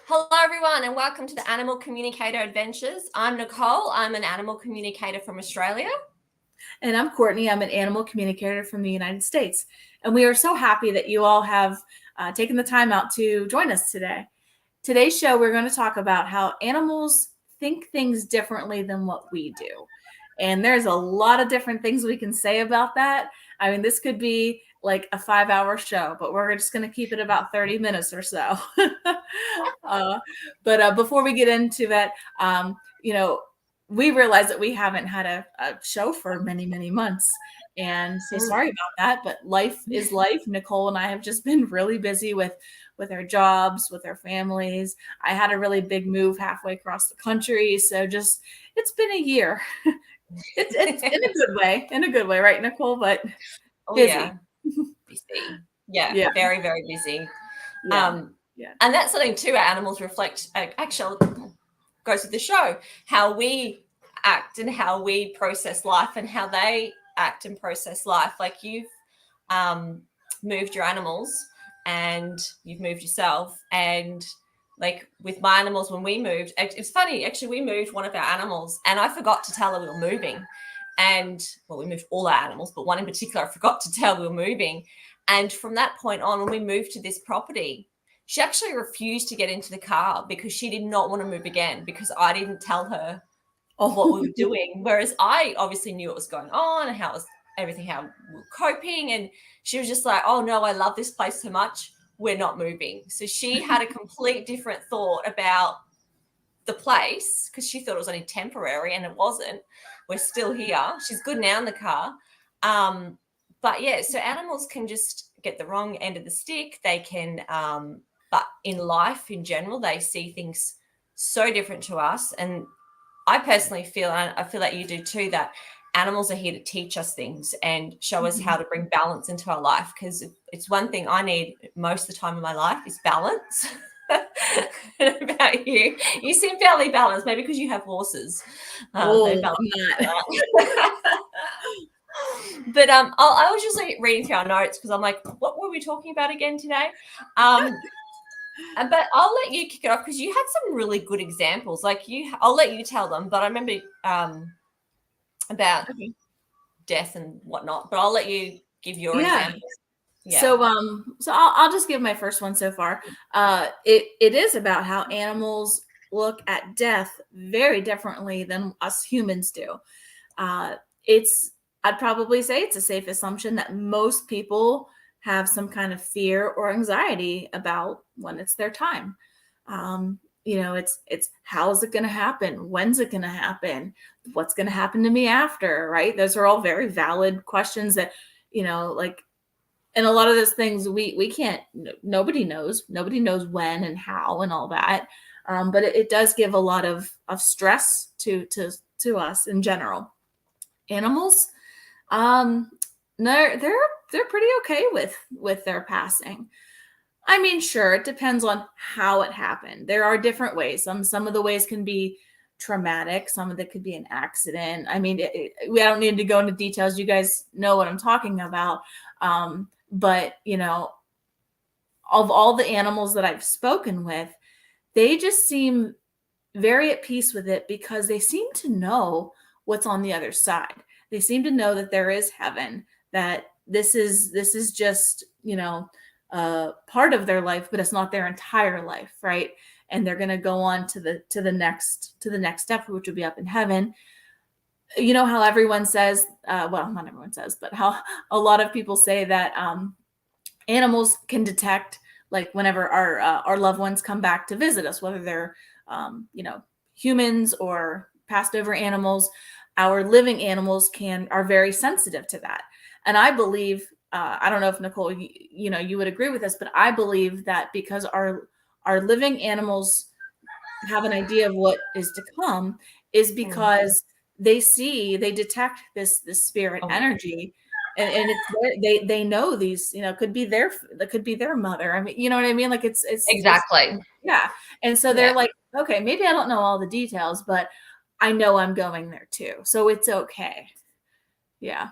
Hello, everyone, and welcome to the Animal Communicator Adventures. I'm Nicole. I'm an animal communicator from Australia. And I'm Courtney. I'm an animal communicator from the United States. And we are so happy that you all have taken the time out to join us today. Today's show, we're going to talk about how animals think things differently than what we do. And there's a lot of different things we can say about that. I mean, this could be like a 5-hour show, but we're just going to keep it about 30 minutes or so. But before we get into that, we realize that we haven't had a show for many, many months. And so sorry about that, but life is life. Nicole and I have just been really busy with our jobs, with our families. I had a really big move halfway across the country. So it's been a year. It's in a good way, right, Nicole? But busy. Busy. Yeah, Yeah. very, very busy. Yeah. And that's something too, our animals reflect, actually goes with the show, how we act and how we process life and how they act and process life. Like you've moved your animals and you've moved yourself. And like with my animals, when we moved, it's funny, actually, we moved one of our animals and I forgot to tell her we were moving. And well, we moved all our animals, but one in particular, I forgot to tell we were moving. And from that point on, when we moved to this property, she actually refused to get into the car because she did not want to move again because I didn't tell her what we were doing. Whereas I obviously knew what was going on and how it was everything, how we were coping. And she was just like, oh no, I love this place so much. We're not moving. So she had a complete different thought about the place because she thought it was only temporary and it wasn't. We're still here. She's good now in the car. But yeah, so animals can just get the wrong end of the stick. They can, but in life in general, they see things so different to us. And I personally feel, and I feel like you do too, that animals are here to teach us things and show us how to bring balance into our life. Because it's one thing I need most of the time in my life is balance. About you, you seem fairly balanced, maybe because you have horses. They balance. But I was just like reading through our notes because I'm like, what were we talking about again today? But I'll let you kick it off because you had some really good examples. Like I'll let you tell them. But I remember about death and whatnot. But I'll let you give your examples. Yeah. So I'll just give my first one so far. It is about how animals look at death very differently than us humans do. I'd probably say it's a safe assumption that most people have some kind of fear or anxiety about when it's their time. It's how's it going to happen? When's it going to happen? What's going to happen to me after? Right? Those are all very valid questions that, and a lot of those things we can't, nobody knows when and how and all that. But it does give a lot of stress to us in general. Animals, they're pretty okay with their passing. I mean, sure, it depends on how it happened. There are different ways. Some of the ways can be traumatic. Some of it could be an accident. I mean, we don't need to go into details. You guys know what I'm talking about. But, of all the animals that I've spoken with, they just seem very at peace with it because they seem to know what's on the other side. They seem to know that there is heaven, that this is just, part of their life, but it's not their entire life, right? And they're going to go on to the next step, which would be up in heaven. You know how everyone says, well, not everyone says, but how a lot of people say that animals can detect, like whenever our loved ones come back to visit us, whether they're humans or passed over animals, our living animals are very sensitive to that. And I believe, I don't know if Nicole, you would agree with this, but I believe that because our living animals have an idea of what is to come is because they detect this spirit energy, and it's they know these, could be their mother. I mean, you know what I mean? Like it's exactly. Yeah. And so they're like, okay, maybe I don't know all the details, but I know I'm going there too. So it's okay. Yeah.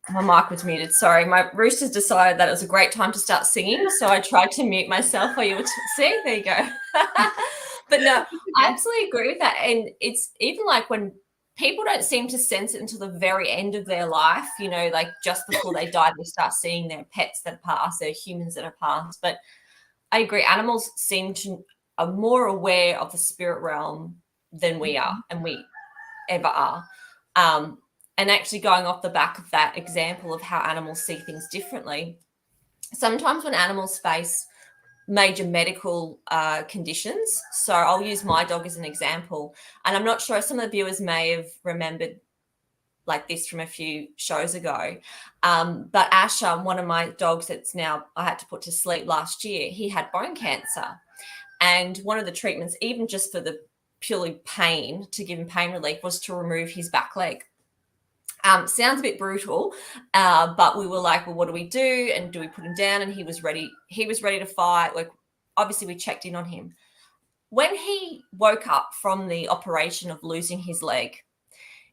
My mic was muted. Sorry. My roosters decided that it was a great time to start singing. So I tried to mute myself while you were see, there you go. But no, I absolutely agree with that. And it's even like when people don't seem to sense it until the very end of their life, you know, like just before they die, they start seeing their pets that pass, their humans that have passed. But I agree. Animals seem to are more aware of the spirit realm than we are, and we ever are. And actually going off the back of that example of how animals see things differently, sometimes when animals face major medical conditions, so I'll use my dog as an example, and I'm not sure some of the viewers may have remembered like this from a few shows ago, but Asher, one of my dogs that's now I had to put to sleep last year, he had bone cancer, and one of the treatments, even just for the purely pain, to give him pain relief, was to remove his back leg. Sounds a bit brutal, but we were like, well, what do we do? And do we put him down? And he was ready. He was ready to fight. Like, obviously, we checked in on him. When he woke up from the operation of losing his leg,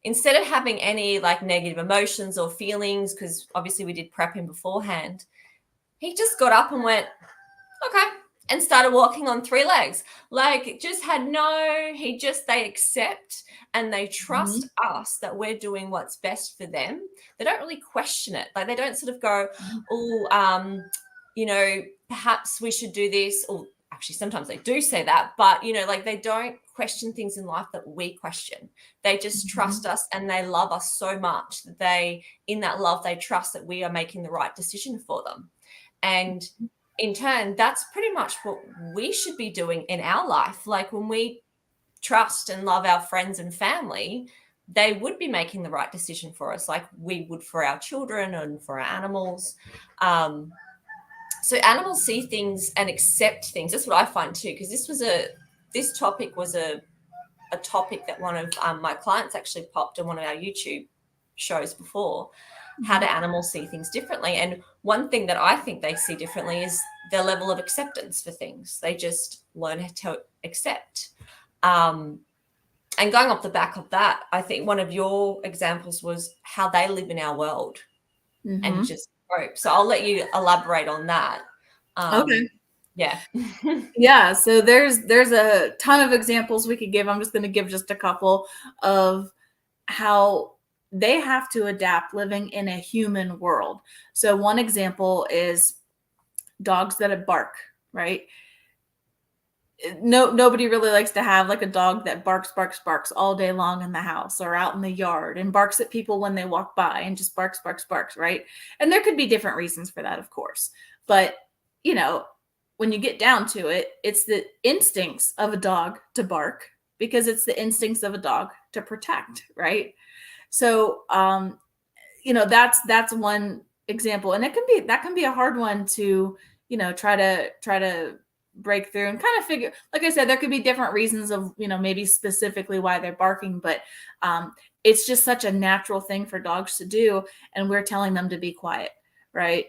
instead of having any like negative emotions or feelings, because obviously we did prep him beforehand, he just got up and went, okay, and started walking on 3 legs. Like, just had they accept and they trust us that we're doing what's best for them. They don't really question it. Like, they don't sort of go, oh, you know, perhaps we should do this. Or actually, sometimes they do say that, but, you know, like they don't question things in life that we question. They just trust us, and they love us so much that in that love, they trust that we are making the right decision for them. And in turn, that's pretty much what we should be doing in our life. Like, when we trust and love our friends and family, they would be making the right decision for us, like we would for our children and for our animals. So animals see things and accept things. That's what I find too, because this topic was a topic that one of my clients actually popped on one of our YouTube shows before. How do animals see things differently? And one thing that I think they see differently is their level of acceptance for things. They just learn to accept. And going off the back of that, I think one of your examples was how they live in our world and just cope. So I'll let you elaborate on that. Okay. Yeah. Yeah. So there's a ton of examples we could give. I'm just going to give just a couple of how they have to adapt living in a human world. So one example is dogs that bark, right? Nobody really likes to have like a dog that barks all day long in the house or out in the yard and barks at people when they walk by and just barks, right? And there could be different reasons for that, of course. But, you know, when you get down to it, it's the instincts of a dog to bark because it's the instincts of a dog to protect, right? So, you know, that's one example, and that can be a hard one to, you know, try to break through and kind of figure. Like I said, there could be different reasons of, you know, maybe specifically why they're barking, but it's just such a natural thing for dogs to do, and we're telling them to be quiet, right?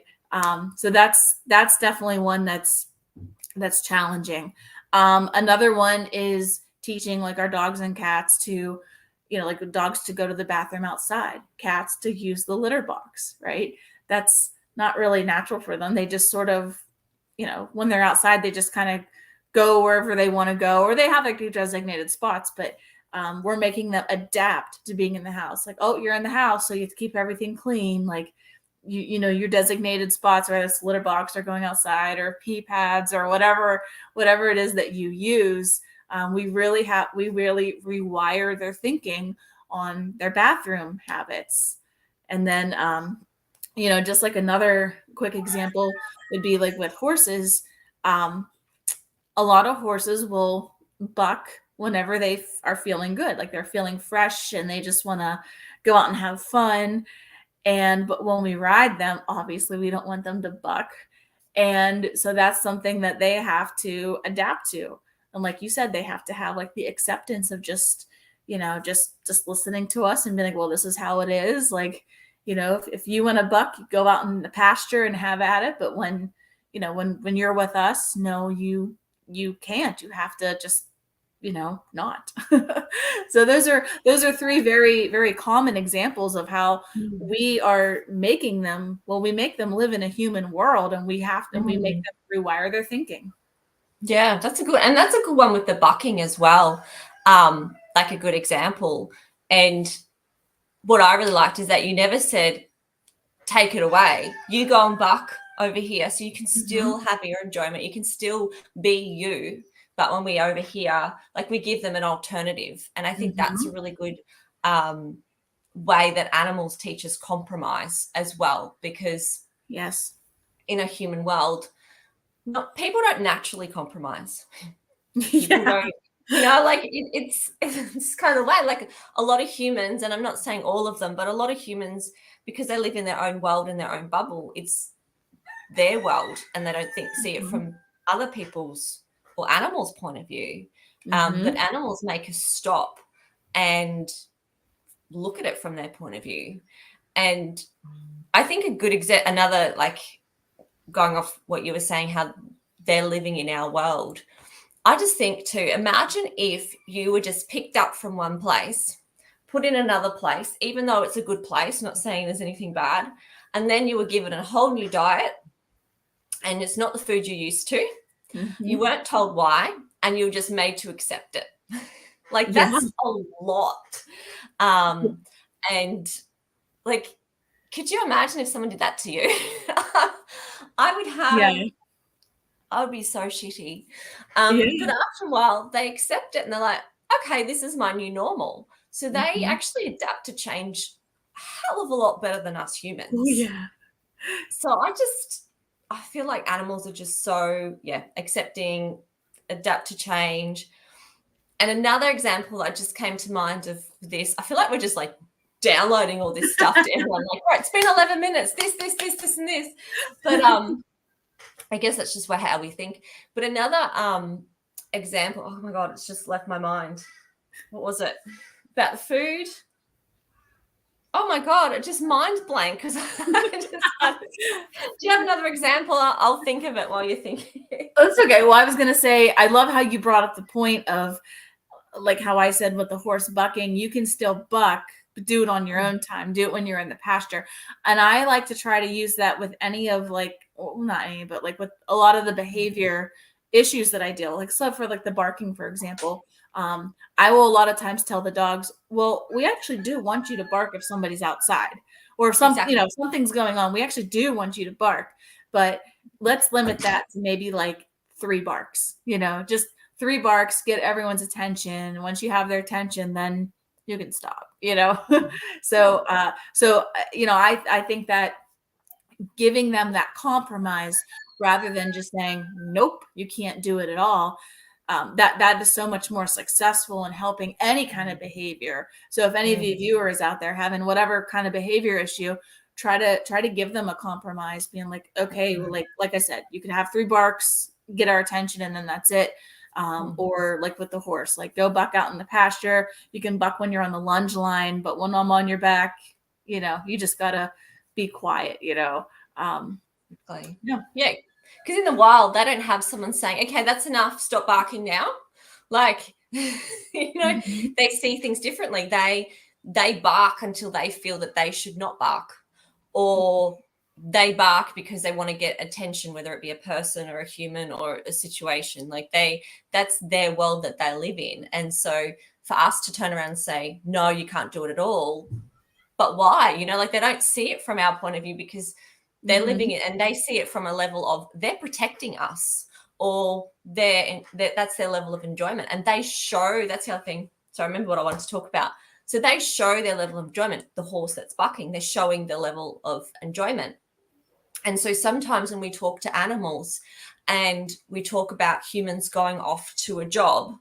So that's definitely one that's challenging. Another one is teaching like our dogs and cats to, you know, like dogs to go to the bathroom outside, cats to use the litter box, right? That's not really natural for them. They just sort of, you know, when they're outside, they just kind of go wherever they want to go, or they have like designated spots, but we're making them adapt to being in the house. Like, oh, you're in the house, so you have to keep everything clean. Like, you know, your designated spots, whether it's litter box or going outside or pee pads or whatever it is that you use. We really rewire their thinking on their bathroom habits. And then, you know, just like another quick example would be like with horses. A lot of horses will buck whenever they are feeling good, like they're feeling fresh and they just want to go out and have fun. But when we ride them, obviously we don't want them to buck. And so that's something that they have to adapt to. And like you said, they have to have like the acceptance of just, you know, just listening to us and being like, well, this is how it is. Like, you know, if you want to buck, you go out in the pasture and have at it. But when, you know, when you're with us, no, you can't. You have to just not. So those are three very, very common examples of how we are making them. Well, we make them live in a human world, and we make them rewire their thinking. Yeah, that's a good one with the bucking as well. Like a good example. And what I really liked is that you never said, take it away. You go and buck over here, so you can still have your enjoyment. You can still be you. But when we over here, like, we give them an alternative. And I think that's a really good way that animals teach us compromise as well, because yes, in a human world, people don't naturally compromise. Yeah. People don't, like, it's kind of the way, like, a lot of humans, and I'm not saying all of them, but a lot of humans, because they live in their own world, in their own bubble, it's their world, and they don't see it from other people's or animals' point of view. But animals make us stop and look at it from their point of view. And I think a good another, like, going off what you were saying, how they're living in our world, I just think too, imagine if you were just picked up from one place, put in another place, even though it's a good place, not saying there's anything bad, and then you were given a whole new diet, and it's not the food you're used to. You weren't told why, and you were just made to accept it. Like, that's a lot. And, like, could you imagine if someone did that to you? I would be so shitty. But after a while, they accept it, and they're like, okay, this is my new normal. So they actually adapt to change a hell of a lot better than us humans. Oh, yeah. So I feel like animals are just so, accepting, adapt to change. And another example that just came to mind of this, I feel like we're just, like, downloading all this stuff to everyone. Like, right, it's been 11 minutes, this, and this. But I guess that's just how we think. But another example, oh my God, it's just left my mind. What was it? About the food? Oh my God, it just mind blank, because do you have another example? I'll think of it while you're thinking. That's okay. Well, I was going to say, I love how you brought up the point of, like, how I said with the horse bucking, you can still buck, but do it on your own time. Do it when you're in the pasture. And I like to try to use that with any of, like, well, not any, but like with a lot of the behavior issues that I deal with. Like, so for, like, the barking, for example, I will a lot of times tell the dogs, well, we actually do want you to bark if somebody's outside, or if something's going on. We actually do want you to bark, but let's limit that to maybe like 3 barks, just 3 barks, get everyone's attention. Once you have their attention, then you can stop, So, I think that giving them that compromise rather than just saying, nope, you can't do it at all, that is so much more successful in helping any kind of behavior. So if any of you viewers out there having whatever kind of behavior issue, try to give them a compromise, being like, okay, like I said, you can have 3 barks, get our attention, and then that's it. Or like with the horse, like, go buck out in the pasture. You can buck when you're on the lunge line, but when I'm on your back, you just gotta be quiet, Yeah. Because in the wild, they don't have someone saying, okay, that's enough, stop barking now. Like, they see things differently. They bark until they feel that they should not bark, or they bark because they want to get attention, whether it be a person or a human or a situation. Like, that's their world that they live in. And so for us to turn around and say, no, you can't do it at all. But why? Like, they don't see it from our point of view, because they're living it, and they see it from a level of they're protecting us, or that's their level of enjoyment. And they show, that's the other thing. So I remember what I wanted to talk about. So they show their level of enjoyment. The horse that's bucking, they're showing the level of enjoyment. And so sometimes when we talk to animals and we talk about humans going off to a job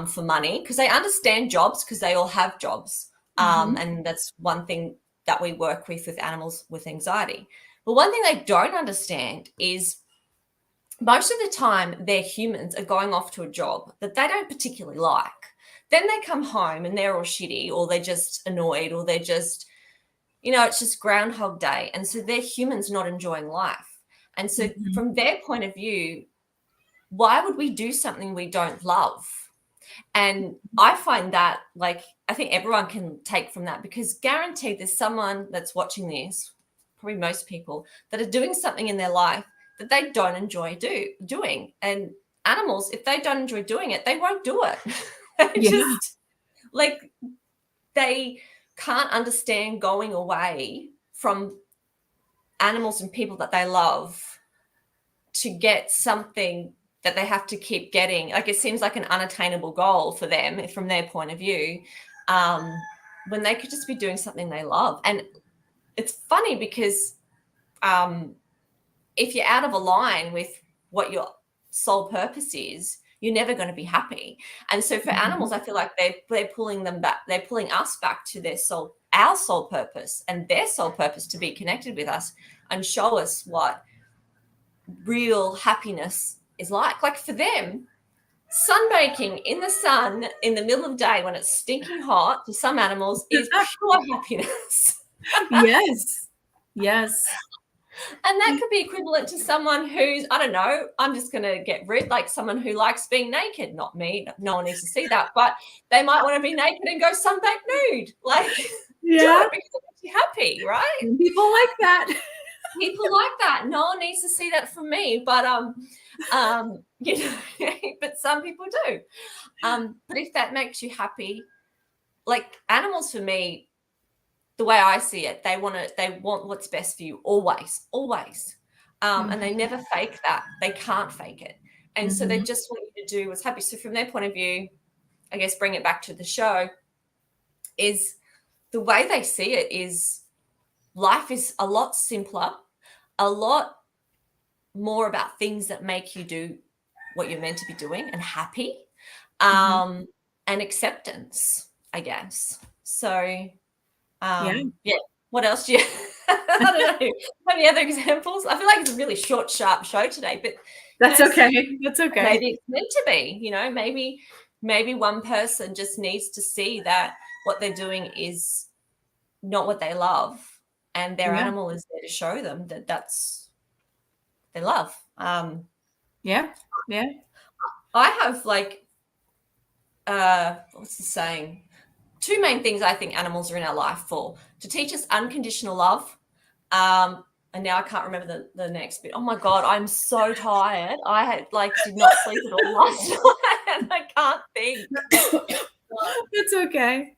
for money, because they understand jobs, because they all have jobs. And that's one thing that we work with animals with anxiety. But one thing they don't understand is most of the time their humans are going off to a job that they don't particularly like. Then they come home and they're all shitty, or they're just annoyed, or they're just, it's just Groundhog Day. And so they're humans not enjoying life. And so from their point of view, why would we do something we don't love? And I find that, like, I think everyone can take from that, because guaranteed there's someone that's watching this, probably most people, that are doing something in their life that they don't enjoy doing. And animals, if they don't enjoy doing it, they won't do it. They just, like, they can't understand going away from animals and people that they love to get something that they have to keep getting. Like, it seems like an unattainable goal for them from their point of view, when they could just be doing something they love. And it's funny because if you're out of a line with what your sole purpose is, you're never going to be happy. And so for animals, I feel like they're pulling them back. They're pulling us back to our sole purpose, and their sole purpose to be connected with us and show us what real happiness is like. Like, for them, sunbaking in the sun in the middle of the day when it's stinking hot, to some animals, is pure happiness. Yes. And that could be equivalent to someone who's, I don't know, I'm just going to get rid, like someone who likes being naked. Not me. No one needs to see that. But they might want to be naked and go sunback nude. Like, do it because it makes you happy, right? People like that. People like that. No one needs to see that from me. But, you know, but some people do. But if that makes you happy, like, animals, for me, the way I see it, they want what's best for you always. And they never fake that. They can't fake it. And so they just want you to do what's happy. So from their point of view, I guess, bring it back to the show, is the way they see it is life is a lot simpler, a lot more about things that make you do what you're meant to be doing and happy, and acceptance, I guess. So what else do you I don't know, any other examples? I feel like it's a really short, sharp show today, but that's okay. Maybe it's meant to be, you know, maybe one person just needs to see that what they're doing is not what they love, and their animal is there to show them that that's their love. I have, like, what's the saying? Two main things I think animals are in our life for: to teach us unconditional love. And now I can't remember the next bit. Oh my God, I'm so tired. I did not sleep at all last night, and I can't think. It's okay.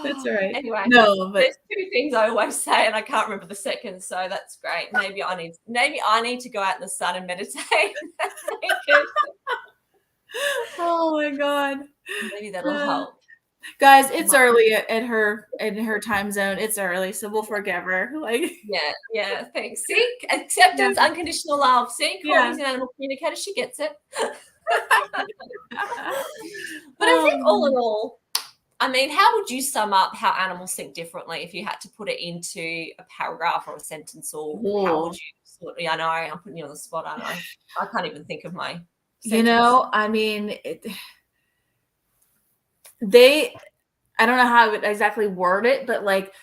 That's all right. Anyway, but there's two things I always say, and I can't remember the second, so that's great. Maybe I need to go out in the sun and meditate. Oh my God. Maybe that'll help. Guys, it's early in her time zone. It's early, so we'll forgive her. Like, yeah. Thanks. See, acceptance, unconditional love. See, Courtney's an animal communicator. She gets it. But I think all in all, I mean, how would you sum up how animals think differently if you had to put it into a paragraph or a sentence, or how would you? I know I'm putting you on the spot. I know I can't even think of my sentence. You know, I mean, I don't know how I would exactly word it, but like,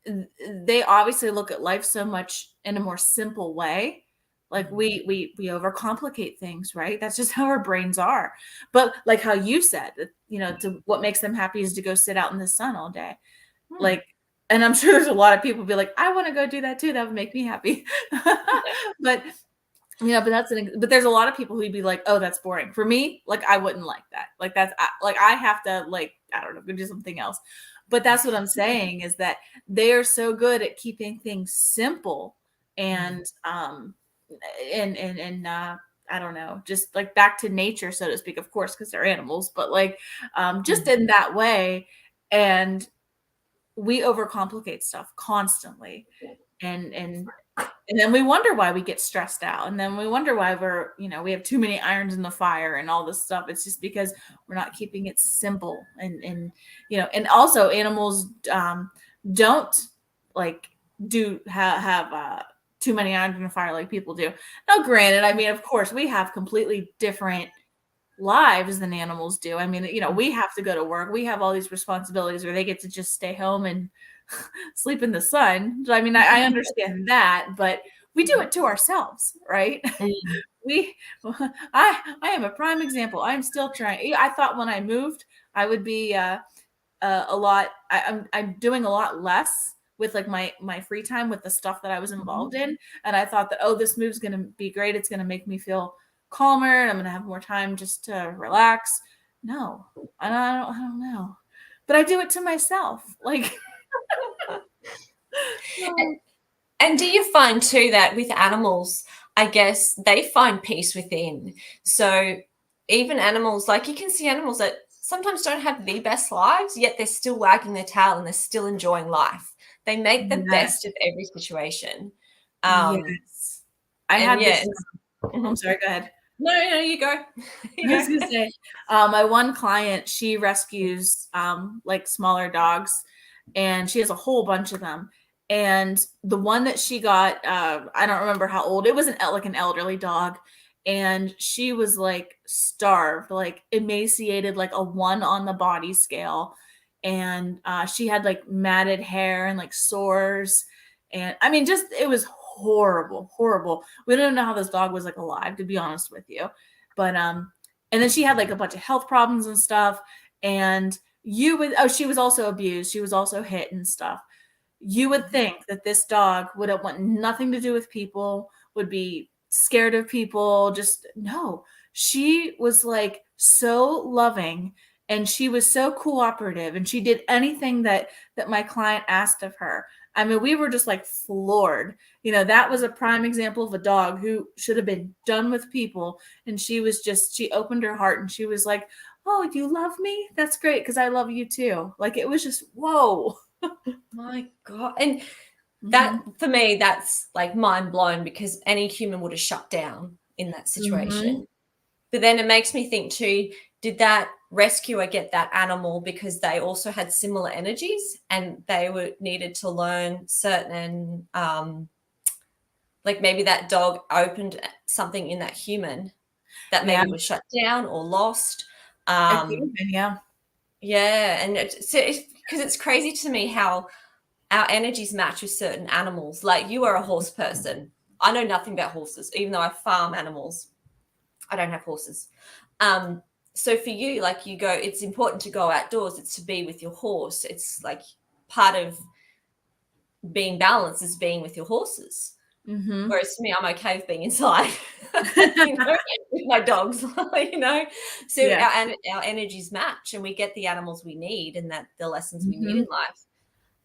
they obviously look at life so much in a more simple way. Like, we overcomplicate things, right? That's just how our brains are. But like how you said, you know, what makes them happy is to go sit out in the sun all day. Like, and I'm sure there's a lot of people be like, I want to go do that too. That would make me happy. But you know, but there's a lot of people who'd be like, oh, that's boring. For me, like, I wouldn't like that. Like, that's like, I have to, like, I don't know, go do something else. But that's what I'm saying, is that they are so good at keeping things simple and I don't know, just like back to nature, so to speak, of course, because they're animals, but like, just in that way. And we overcomplicate stuff constantly. And then we wonder why we get stressed out. And then we wonder why we have too many irons in the fire and all this stuff. It's just because we're not keeping it simple. And you know, and also animals don't like have too many irons in the fire like people do. Now, granted, I mean, of course, we have completely different lives than animals do. I mean, you know, we have to go to work. We have all these responsibilities, or they get to just stay home and sleep in the sun. I mean, I understand that, but we do it to ourselves, right? Mm. we I am a prime example. I'm still trying. I thought when I moved I would be a lot. I'm doing a lot less with like my free time with the stuff that I was involved in, and I thought that, oh, this move's gonna be great. It's gonna make me feel calmer, and I'm gonna have more time just to relax. No, I don't know, but I do it to myself. Like, And do you find too that with animals, I guess they find peace within? So even animals, like you can see animals that sometimes don't have the best lives, yet they're still wagging their tail and they're still enjoying life. They make the yes, best of every situation. yes. I And had yeah. this. I'm sorry. Go ahead. No, no, you go. You I was go. gonna say, my one client, she rescues like smaller dogs, and she has a whole bunch of them. And the one that she got, I don't remember how old. It was like an elderly dog, and she was like starved, like emaciated, like a 1 on the body scale, and she had like matted hair and like sores, and I mean, just it was horrible, horrible. We don't even know how this dog was like alive, to be honest with you. But and then she had like a bunch of health problems and stuff. And you would, oh, she was also abused. She was also hit and stuff. You would think that this dog would have want nothing to do with people, would be scared of people. Just no. She was like so loving, and she was so cooperative, and she did anything that my client asked of her. I mean, we were just like floored. You know, that was a prime example of a dog who should have been done with people. And she was just, she opened her heart and she was like, oh, you love me? That's great, because I love you too. Like, it was just, whoa. My God. And that, for me, that's like mind blown, because any human would have shut down in that situation. But then it makes me think too, did that rescuer get that animal because they also had similar energies and they were needed to learn certain, like maybe that dog opened something in that human that Yeah, maybe was shut down or lost. it could have been, yeah. Yeah, and because it's crazy to me how our energies match with certain animals. Like you are a horse person. I know nothing about horses, even though I farm animals. I don't have horses. So for you, like you go, it's important to go outdoors. It's to be with your horse. It's like part of being balanced is being with your horses. Mm-hmm. Whereas to me, I'm okay with being inside, with my dogs, So Yeah. our energies match, and we get the animals we need, and that the lessons we need Mm-hmm. in life.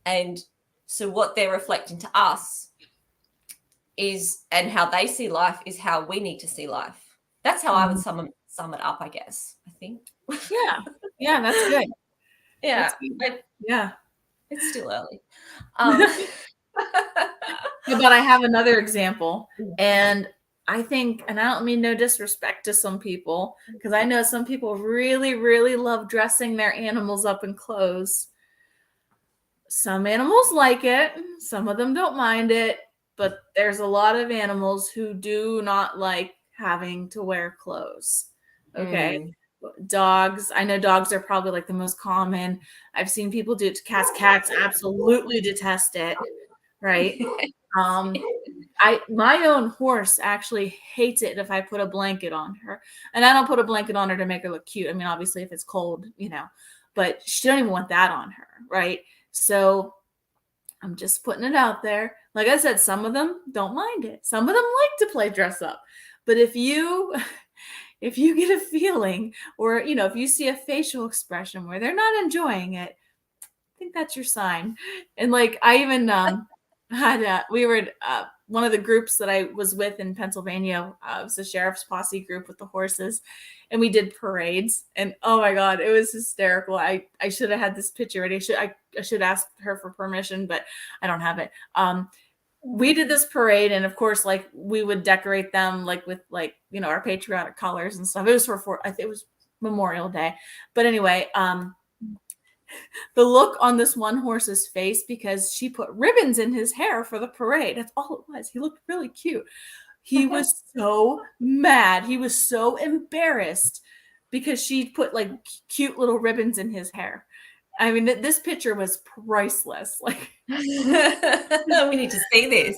And so what they're reflecting to us is, and how they see life is how we need to see life. That's how I would sum it up, I guess. I think. Yeah. Yeah, that's good. Yeah, That's good. Yeah. it's still early. But I have another example, and I think, and I don't mean no disrespect to some people, because I know some people really, really love dressing their animals up in clothes. Some animals like it, some of them don't mind it, but there's a lot of animals who do not like having to wear clothes. Okay. Dogs, I know dogs are probably like the most common. I've seen people do it to cats. Cats absolutely detest it, right? My own horse actually hates it if I put a blanket on her. And I don't put a blanket on her to make her look cute. I mean, obviously if it's cold, but she don't even want that on her, right? So I'm just putting it out there. Like I said, some of them don't mind it. Some of them like to play dress up. But if you get a feeling, or if you see a facial expression where they're not enjoying it, I think that's your sign. And like I even had we were one of the groups that I was with in Pennsylvania. It was a sheriff's posse group with the horses, and we did parades. And oh my God, it was hysterical. I should have had this picture ready. I should ask her for permission, but I don't have it. We did this parade, and of course, like we would decorate them like with like our patriotic colors and stuff. It was I think it was Memorial Day, but anyway, the look on this one horse's face, because she put ribbons in his hair for the parade. That's all it was. He looked really cute. He was so mad. He was so embarrassed because she put like cute little ribbons in his hair. I mean, this picture was priceless. Like, We need to see this.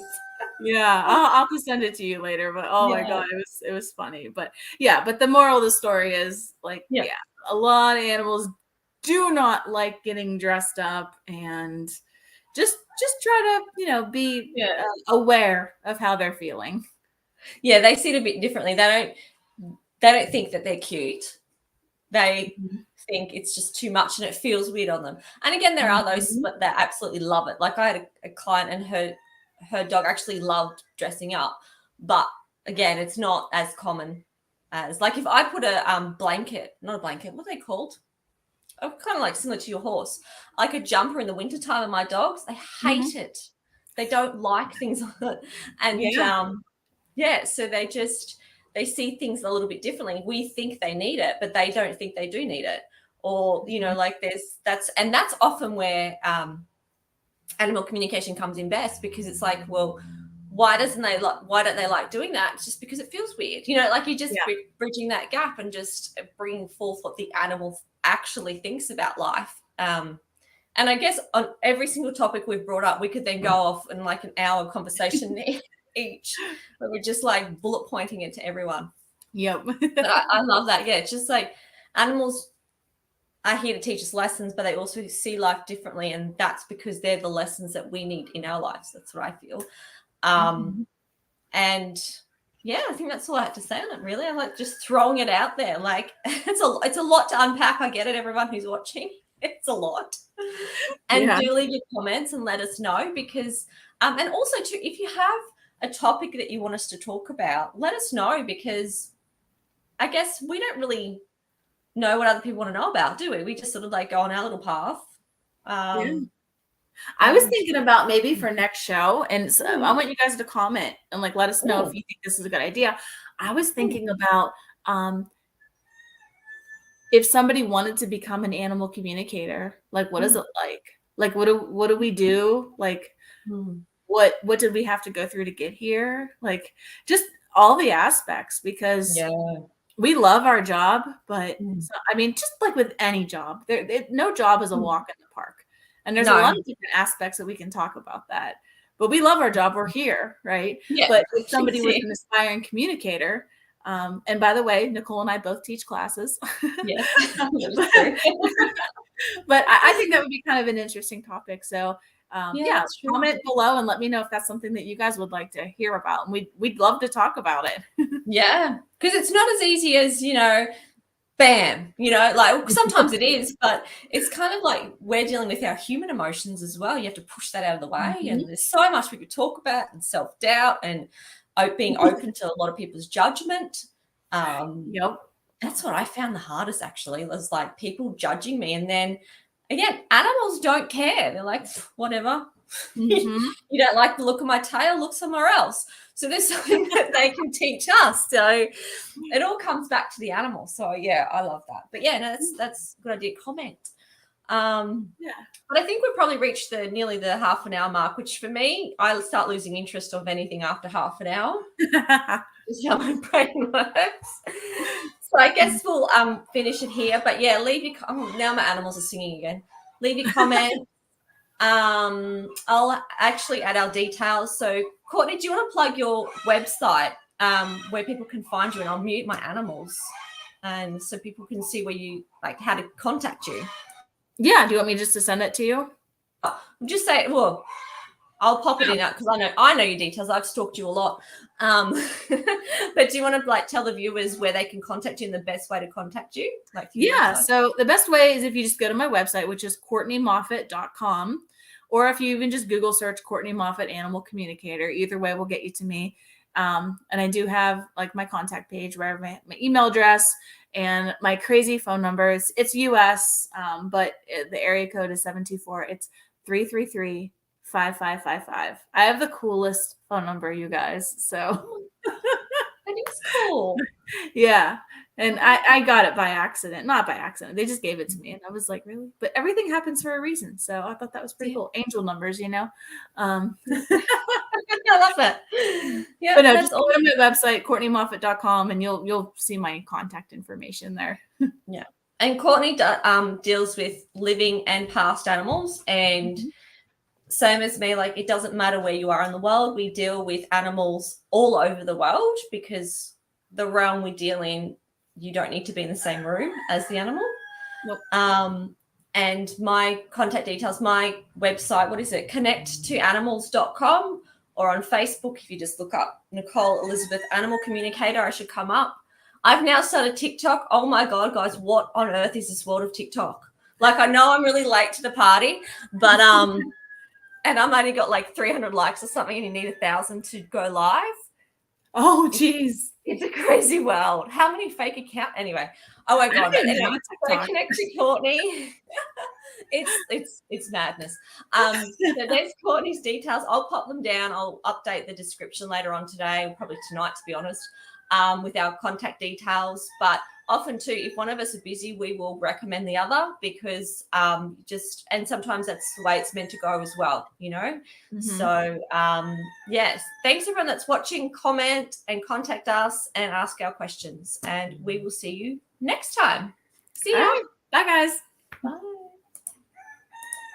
yeah, I'll have to send it to you later. But oh my god, it was funny. But yeah, but the moral of the story is like, yeah, a lot of animals do not like getting dressed up, and just try to be aware of how they're feeling. Yeah, they see it a bit differently. They don't think that they're cute. They think it's just too much and it feels weird on them. And again, there are those that absolutely love it. Like I had a client and her dog actually loved dressing up, but again, it's not as common as like if I put a blanket, not a blanket, what are they called? Oh, kind of like similar to your horse, like a jumper in the wintertime, and my dogs, they hate it. They don't like things on it. And so they see things a little bit differently. We think they need it, but they don't think they do need it. Or, like that's often where animal communication comes in best, because it's like, well, why don't they like doing that? It's just because it feels weird. Like you're just bridging that gap and just bringing forth what the animal actually thinks about life. And I guess on every single topic we've brought up, we could then go off in like an hour conversation each, but we're just like bullet pointing it to everyone. Yep. But I love that. Yeah, it's just like animals are here to teach us lessons, but they also see life differently, and that's because they're the lessons that we need in our lives. That's what I feel. And yeah, I think that's all I had to say on it, really. I like just throwing it out there. Like it's a lot to unpack. I get it, everyone who's watching. It's a lot. And do leave your comments and let us know, because and also too, if you have a topic that you want us to talk about, let us know, because I guess we don't really know what other people want to know about, do we? We just sort of like go on our little path. I was thinking about maybe for next show, and so I want you guys to comment and like let us know if you think this is a good idea. I was thinking about if somebody wanted to become an animal communicator, like what is it like? Like what do we do? Like what did we have to go through to get here? Like just all the aspects, because we love our job, but I mean, just like with any job, no job is a walk in the park. And there's a lot of different aspects that we can talk about that. But we love our job. We're here, right? Yeah. But if somebody was an aspiring communicator, and by the way, Nicole and I both teach classes. Yeah. But I think that would be kind of an interesting topic. So comment below and let me know if that's something that you guys would like to hear about. And we'd love to talk about it. Yeah, because it's not as easy as, bam, like sometimes it is, but it's kind of like we're dealing with our human emotions as well. You have to push that out of the way. And there's so much we could talk about, and self-doubt, and being open to a lot of people's judgment. That's what I found the hardest, actually, was like people judging me. And then again, animals don't care. They're like, whatever. You don't like the look of my tail, look somewhere else. So there's something that they can teach us. So it all comes back to the animal. So yeah, I love that. But yeah, no, that's a good idea. Comment. But I think we've probably reached nearly the half an hour mark, which for me, I start losing interest of anything after half an hour. Just how my brain works. So I guess we'll finish it here. But yeah, leave your now my animals are singing again. Leave your comments. I'll actually add our details. So Courtney, do you want to plug your website where people can find you? And I'll mute my animals, and so people can see where you like how to contact you. Yeah. Do you want me just to send it to you? Just say, well, I'll pop it in because I know your details. I've stalked you a lot. But do you want to like tell the viewers where they can contact you and the best way to contact you? So the best way is if you just go to my website, which is CourtneyMoffatt.com, or if you even just Google search Courtney Moffatt Animal Communicator. Either way will get you to me. And I do have like my contact page where I have my email address and my crazy phone number. It's US, but the area code is 724. It's 333-5555. I have the coolest phone number, you guys. So that is cool. Yeah. And I got it by accident. Not by accident. They just gave it to me. And I was like, really? But everything happens for a reason. So I thought that was pretty cool. Angel numbers, I love that. Yeah. But no, just go to my website, CourtneyMoffatt.com, and you'll see my contact information there. Yeah. And Courtney deals with living and past animals, and same as me, like it doesn't matter where you are in the world. We deal with animals all over the world because the realm we deal in, you don't need to be in the same room as the animal. Nope. And my contact details, my website, what is it? connecttoanimals.com, or on Facebook, if you just look up Nicole Elizabeth Animal Communicator, I should come up. I've now started TikTok. Oh my God, guys, what on earth is this world of TikTok? Like, I know I'm really late to the party, but and I've only got like 300 likes or something, and you need 1,000 to go live. Oh, geez. It's a crazy world. How many fake accounts? Anyway, I won't go on that. Anyway, so connect to Courtney. It's madness. So there's Courtney's details. I'll pop them down. I'll update the description later on today, probably tonight, to be honest, with our contact details. But often too, if one of us are busy, we will recommend the other because and sometimes that's the way it's meant to go as well, you know. So yes, thanks everyone that's watching. Comment and contact us and ask our questions, and we will see you next time. See you. Bye guys. Bye.